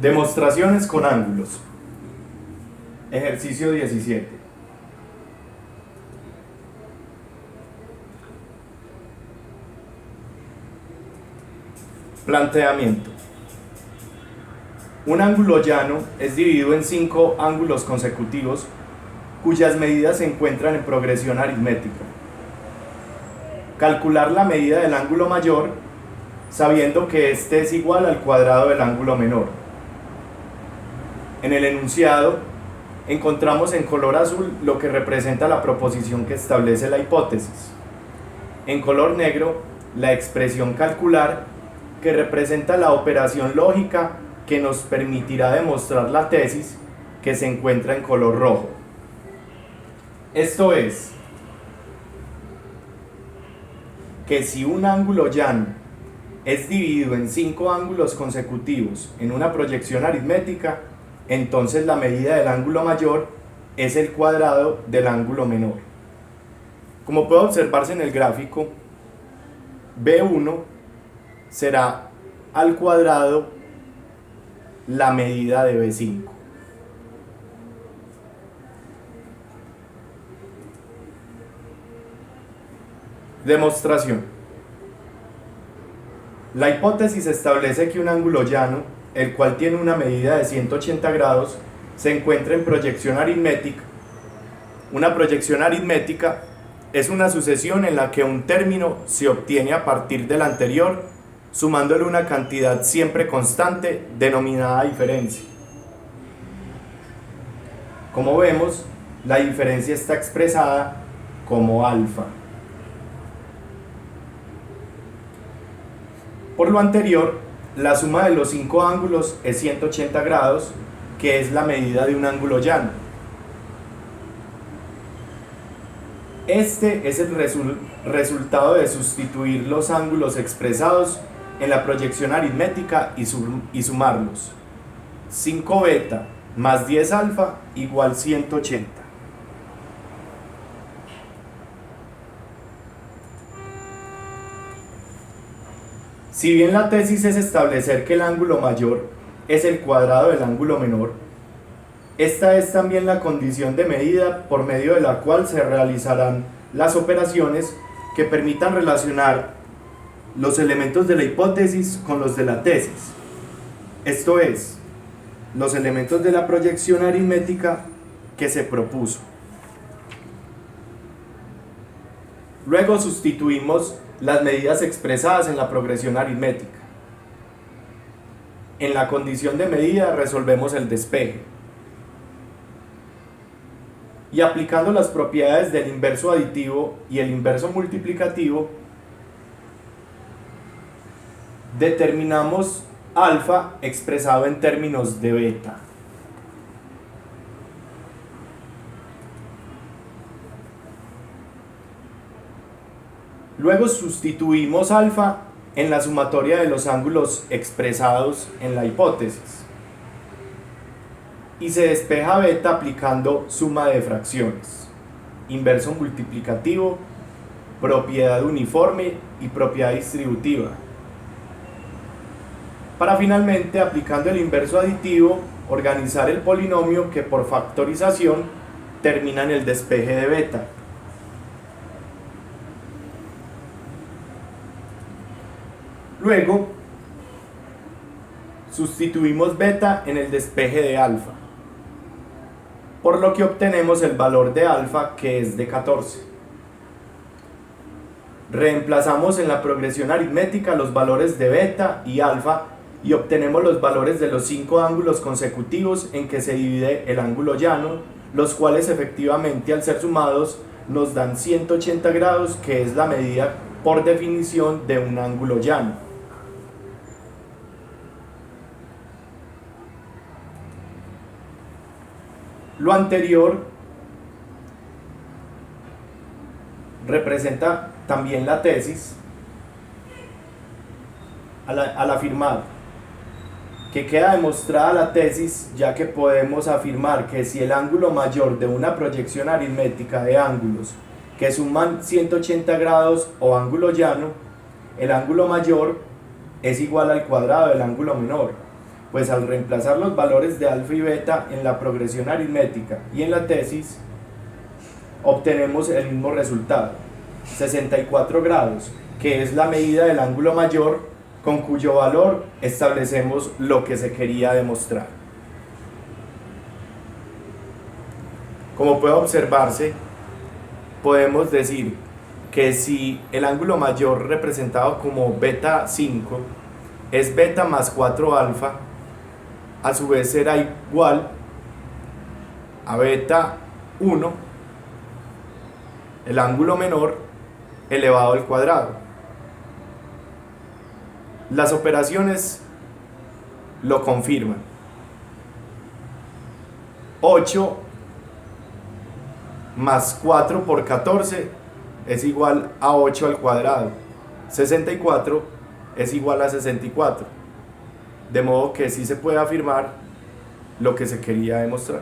Demostraciones con ángulos. Ejercicio 17. Planteamiento. Un ángulo llano es dividido en 5 ángulos consecutivos cuyas medidas se encuentran en progresión aritmética. Calcular la medida del ángulo mayor sabiendo que este es igual al cuadrado del ángulo menor. En el enunciado encontramos en color azul lo que representa la proposición que establece la hipótesis. En color negro, la expresión calcular, que representa la operación lógica que nos permitirá demostrar la tesis, que se encuentra en color rojo. Esto es, que si un ángulo llano es dividido en 5 ángulos consecutivos en una proyección aritmética, entonces la medida del ángulo mayor es el cuadrado del ángulo menor. Como puede observarse en el gráfico, B1 será al cuadrado la medida de B5. Demostración. La hipótesis establece que un ángulo llano, el cual tiene una medida de 180 grados, se encuentra en proyección aritmética. Una proyección aritmética es una sucesión en la que un término se obtiene a partir del anterior, sumándole una cantidad siempre constante denominada diferencia. Como vemos, la diferencia está expresada como alfa. Por lo anterior, la suma de los 5 ángulos es 180 grados, que es la medida de un ángulo llano. Este es el resultado de sustituir los ángulos expresados en la proyección aritmética y sumarlos. 5 beta más 10 alfa igual 180. Si bien la tesis es establecer que el ángulo mayor es el cuadrado del ángulo menor, esta es también la condición de medida por medio de la cual se realizarán las operaciones que permitan relacionar los elementos de la hipótesis con los de la tesis. Esto es, los elementos de la proyección aritmética que se propuso. Luego sustituimos las medidas expresadas en la progresión aritmética. En la condición de medida resolvemos el despeje. Y aplicando las propiedades del inverso aditivo y el inverso multiplicativo, determinamos alfa expresado en términos de beta. Luego sustituimos alfa en la sumatoria de los ángulos expresados en la hipótesis. Y se despeja beta aplicando suma de fracciones, inverso multiplicativo, propiedad uniforme y propiedad distributiva. Para finalmente, aplicando el inverso aditivo, organizar el polinomio que por factorización termina en el despeje de beta. Luego, sustituimos beta en el despeje de alfa, por lo que obtenemos el valor de alfa, que es de 14. Reemplazamos en la progresión aritmética los valores de beta y alfa y obtenemos los valores de los 5 ángulos consecutivos en que se divide el ángulo llano, los cuales efectivamente al ser sumados nos dan 180 grados, que es la medida por definición de un ángulo llano. Lo anterior representa también la tesis al afirmar que queda demostrada la tesis, ya que podemos afirmar que si el ángulo mayor de una proyección aritmética de ángulos que suman 180 grados o ángulo llano, el ángulo mayor es igual al cuadrado del ángulo menor, pues al reemplazar los valores de alfa y beta en la progresión aritmética y en la tesis, obtenemos el mismo resultado, 64 grados, que es la medida del ángulo mayor, con cuyo valor establecemos lo que se quería demostrar. Como puede observarse, podemos decir que si el ángulo mayor representado como beta 5 es beta más 4 alfa, a su vez será igual a beta 1, el ángulo menor, elevado al cuadrado. Las operaciones lo confirman. 8 más 4 por 14 es igual a 8 al cuadrado. 64 es igual a 64. De modo que sí se puede afirmar lo que se quería demostrar.